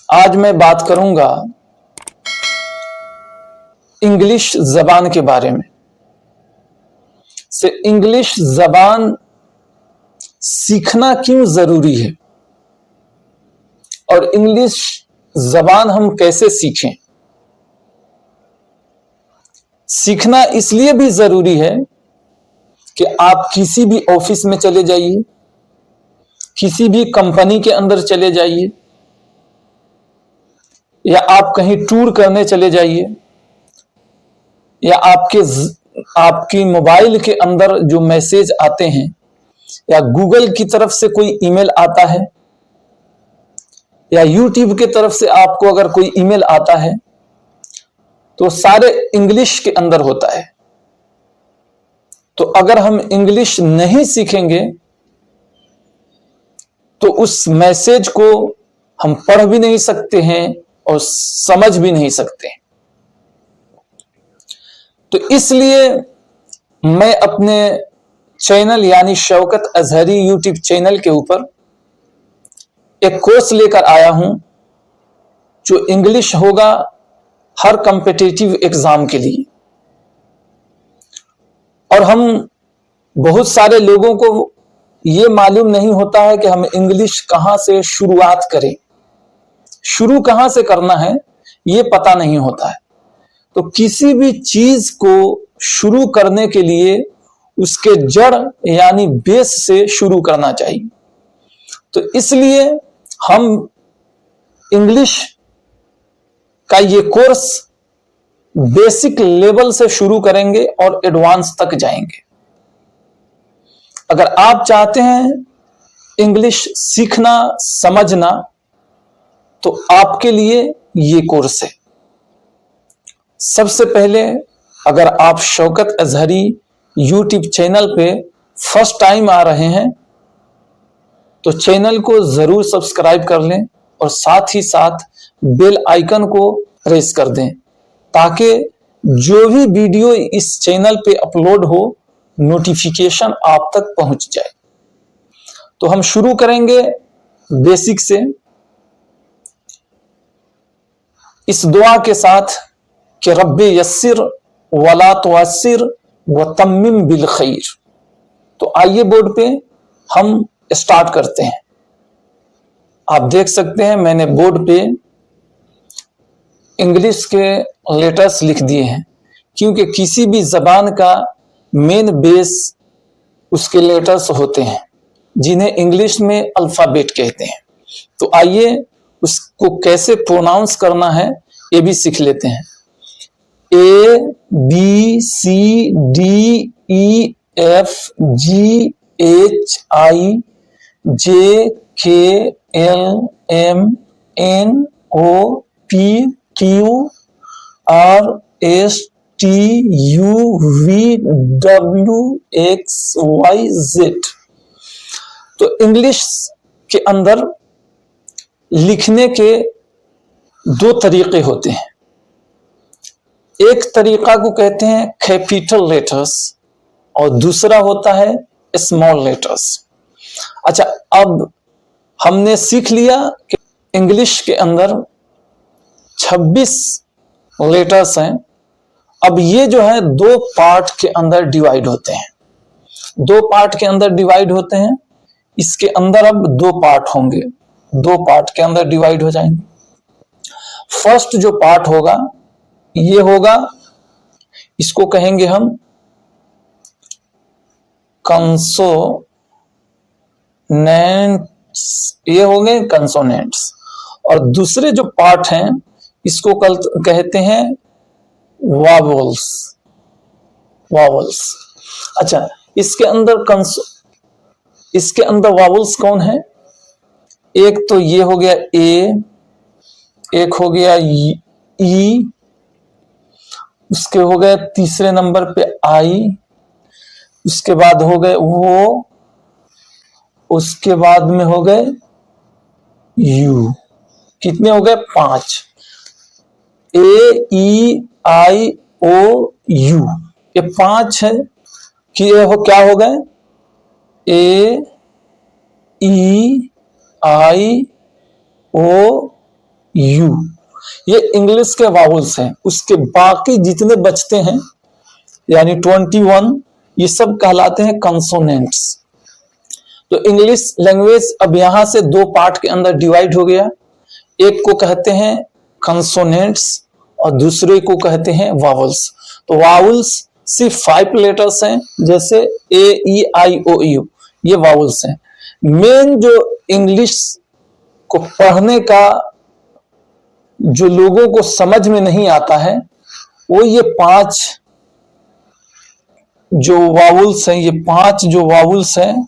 आज मैं बात करूंगा इंग्लिश जबान के बारे में। से इंग्लिश जबान सीखना क्यों जरूरी है और इंग्लिश जबान हम कैसे सीखें। सीखना इसलिए भी जरूरी है कि आप किसी भी ऑफिस में चले जाइए, किसी भी कंपनी के अंदर चले जाइए, या आप कहीं टूर करने चले जाइए, या आपकी मोबाइल के अंदर जो मैसेज आते हैं, या गूगल की तरफ से कोई ईमेल आता है, या यूट्यूब की तरफ से आपको अगर कोई ईमेल आता है, तो सारे इंग्लिश के अंदर होता है। तो अगर हम इंग्लिश नहीं सीखेंगे तो उस मैसेज को हम पढ़ भी नहीं सकते हैं और समझ भी नहीं सकते। तो इसलिए मैं अपने चैनल यानी शौकत अजहरी यूट्यूब चैनल के ऊपर एक कोर्स लेकर आया हूं जो इंग्लिश होगा हर कॉम्पिटिटिव एग्जाम के लिए। और हम बहुत सारे लोगों को ये मालूम नहीं होता है कि हम इंग्लिश कहां से शुरुआत करें, शुरू कहां से करना है ये पता नहीं होता है। तो किसी भी चीज को शुरू करने के लिए उसके जड़ यानी बेस से शुरू करना चाहिए। तो इसलिए हम इंग्लिश का ये कोर्स बेसिक लेवल से शुरू करेंगे और एडवांस तक जाएंगे। अगर आप चाहते हैं इंग्लिश सीखना समझना तो आपके लिए ये कोर्स है। सबसे पहले अगर आप शौकत अजहरी यूट्यूब चैनल पे फर्स्ट टाइम आ रहे हैं तो चैनल को जरूर सब्सक्राइब कर लें और साथ ही साथ बेल आइकन को प्रेस कर दें ताकि जो भी वीडियो इस चैनल पे अपलोड हो नोटिफिकेशन आप तक पहुंच जाए। तो हम शुरू करेंगे बेसिक से इस दुआ के साथ कि रब्बे यस्सिर वला तुअस्सिर व तम्मिम बिल खैर। तो आइए बोर्ड पे हम स्टार्ट करते हैं। आप देख सकते हैं मैंने बोर्ड पे इंग्लिश के लेटर्स लिख दिए हैं क्योंकि किसी भी जबान का मेन बेस उसके लेटर्स होते हैं जिन्हें इंग्लिश में अल्फाबेट कहते हैं। तो आइए उसको कैसे प्रोनाउंस करना है ये भी सीख लेते हैं। A B C D E F G H I J K L M N O P Q R S T U V W X Y Z। तो इंग्लिश के अंदर लिखने के दो तरीके होते हैं। एक तरीका को कहते हैं कैपिटल लेटर्स और दूसरा होता है स्मॉल लेटर्स। अच्छा, अब हमने सीख लिया कि इंग्लिश के अंदर 26 लेटर्स हैं। अब ये जो है दो पार्ट के अंदर डिवाइड होते हैं, दो पार्ट के अंदर डिवाइड होते हैं। इसके अंदर अब दो पार्ट होंगे, दो पार्ट के अंदर डिवाइड हो जाएंगे। फर्स्ट जो पार्ट होगा ये होगा, इसको कहेंगे हम कंसोनेंट्स, ये हो गए कंसोनेंट्स। और दूसरे जो पार्ट हैं इसको कहते हैं वावल्स, वावल्स। अच्छा, इसके अंदर वावल्स कौन है? एक तो ये हो गया ए, एक हो गया ई, उसके हो गए तीसरे नंबर पे आई, उसके बाद हो गए वो, उसके बाद में हो गए यू। कितने हो गए? 5। ए ई आई ओ यू, ये 5 है कि ये क्या हो गए? ए ई आई ओ यू, ये इंग्लिश के वावल्स हैं। उसके बाकी जितने बचते हैं यानी 21, ये सब कहलाते हैं कंसोनेंट्स। तो इंग्लिश लैंग्वेज अब यहां से दो पार्ट के अंदर डिवाइड हो गया। एक को कहते हैं कंसोनेंट्स और दूसरे को कहते हैं वावल्स। तो वावल्स सिर्फ 5 लेटर्स हैं, जैसे ए ई आई ओ यू, ये वावल्स हैं। मेन जो इंग्लिश को पढ़ने का जो लोगों को समझ में नहीं आता है वो ये 5 जो वावल्स हैं, ये 5 जो वावल्स हैं,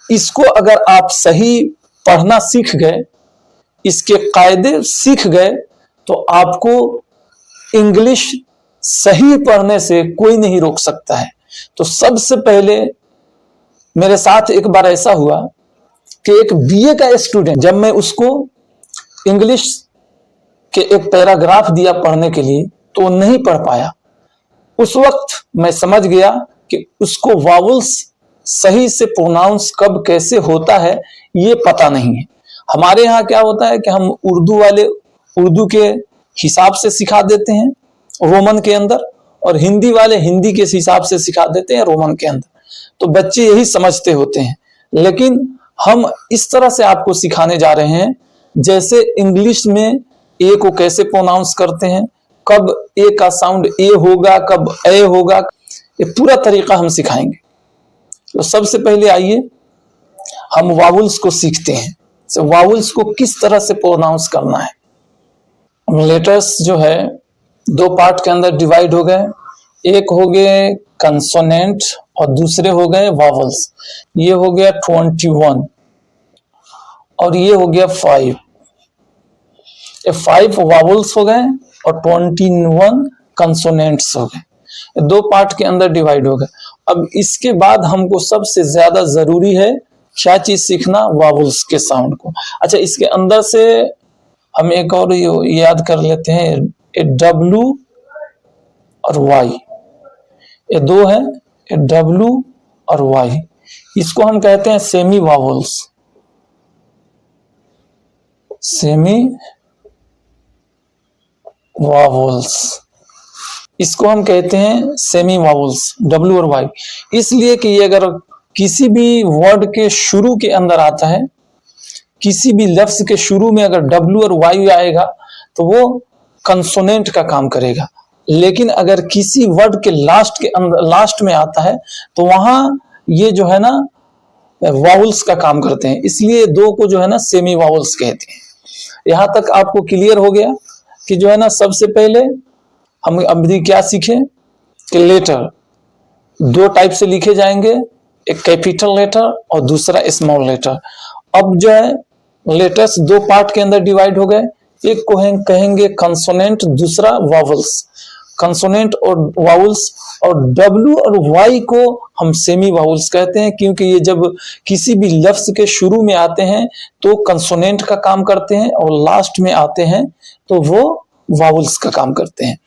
इसको अगर आप सही पढ़ना सीख गए, इसके कायदे सीख गए, तो आपको इंग्लिश सही पढ़ने से कोई नहीं रोक सकता है। तो सबसे पहले मेरे साथ एक बार ऐसा हुआ कि एक बीए का स्टूडेंट, जब मैं उसको इंग्लिश के एक पैराग्राफ दिया पढ़ने के लिए तो वो नहीं पढ़ पाया। उस वक्त मैं समझ गया कि उसको वावल्स सही से प्रोनाउंस कब कैसे होता है ये पता नहीं है। हमारे यहाँ क्या होता है कि हम उर्दू वाले उर्दू के हिसाब से सिखा देते हैं रोमन के अंदर, और हिंदी वाले हिंदी के हिसाब से सिखा देते हैं रोमन के अंदर। तो बच्चे यही समझते होते हैं, लेकिन हम इस तरह से आपको सिखाने जा रहे हैं जैसे इंग्लिश में ए को कैसे प्रोनाउंस करते हैं, कब ए का साउंड ए होगा, कब ए होगा, ये पूरा तरीका हम सिखाएंगे। तो सबसे पहले आइए हम वावल्स को सीखते हैं। तो वावल्स को किस तरह से प्रोनाउंस करना है। लेटर्स जो है दो पार्ट के अंदर डिवाइड हो गए, एक हो गए कंसोनेंट और दूसरे हो गए वावल्स। ये हो गया 21 और ये हो गया 5। ये 5 वावल्स हो गए और 21 कंसोनेंट्स हो गए। दो पार्ट के अंदर डिवाइड हो गए। अब इसके बाद हमको सबसे ज्यादा जरूरी है क्या चीज सीखना, वावल्स के साउंड को। अच्छा, इसके अंदर से हम एक और याद कर लेते हैं, ए डब्लू और वाई, ये दो है, ए डब्लू और वाई, इसको हम कहते हैं सेमी वावल्स। सेमी वावल्स, इसको हम कहते हैं सेमी वावल्स, डब्लू और वाई। इसलिए कि ये अगर किसी भी वर्ड के शुरू के अंदर आता है, किसी भी लफ्ज के शुरू में अगर डब्लू और वाई आएगा तो वो कंसोनेंट का काम करेगा। लेकिन अगर किसी वर्ड के लास्ट के अंदर लास्ट में आता है तो वहां ये जो है ना वावल्स का काम करते हैं। इसलिए दो को जो है ना सेमी वावल्स कहते हैं। यहां तक आपको क्लियर हो गया कि जो है ना सबसे पहले हम अभी क्या सीखे कि लेटर दो टाइप से लिखे जाएंगे, एक कैपिटल लेटर और दूसरा स्मॉल लेटर। अब जो है लेटर्स दो पार्ट के अंदर डिवाइड हो गए, एक को कहेंगे कंसोनेंट, दूसरा वावल्स। कंसोनेंट और वावल्स, और डब्लू और वाई को हम सेमी वावल्स कहते हैं, क्योंकि ये जब किसी भी लफ्ज के शुरू में आते हैं तो कंसोनेंट का काम करते हैं और लास्ट में आते हैं तो वो वावल्स का काम करते हैं।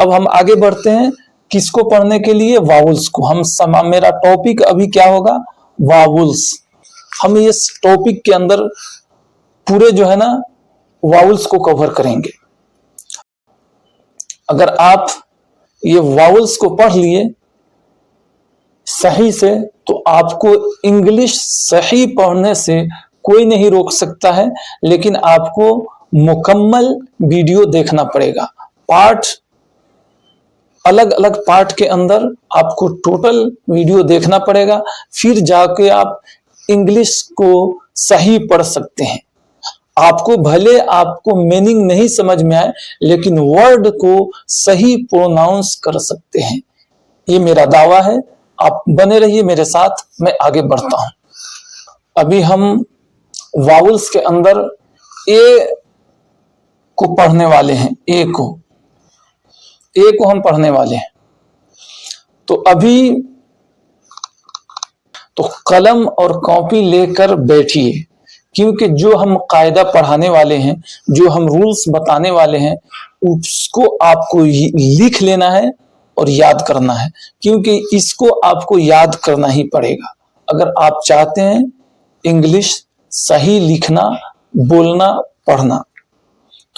अब हम आगे बढ़ते हैं किसको पढ़ने के लिए, वावल्स को। मेरा टॉपिक अभी क्या होगा, वावल्स। हम इस टॉपिक के अंदर पूरे जो है ना वावल्स को कवर करेंगे। अगर आप ये वावल्स को पढ़ लिए सही से तो आपको इंग्लिश सही पढ़ने से कोई नहीं रोक सकता है, लेकिन आपको मुकम्मल वीडियो देखना पड़ेगा। पार्ट अलग अलग पार्ट के अंदर आपको टोटल वीडियो देखना पड़ेगा, फिर जाके आप इंग्लिश को सही पढ़ सकते हैं। आपको भले आपको मीनिंग नहीं समझ में आए, लेकिन वर्ड को सही प्रोनाउंस कर सकते हैं, ये मेरा दावा है। आप बने रहिए मेरे साथ, मैं आगे बढ़ता हूं। अभी हम वावल्स के अंदर ए को पढ़ने वाले हैं। ए को हम पढ़ने वाले हैं। तो अभी तो कलम और कॉपी लेकर बैठिए, क्योंकि जो हम कायदा पढ़ाने वाले हैं, जो हम रूल्स बताने वाले हैं, उसको आपको लिख लेना है और याद करना है, क्योंकि इसको आपको याद करना ही पड़ेगा अगर आप चाहते हैं इंग्लिश सही लिखना, बोलना, पढ़ना।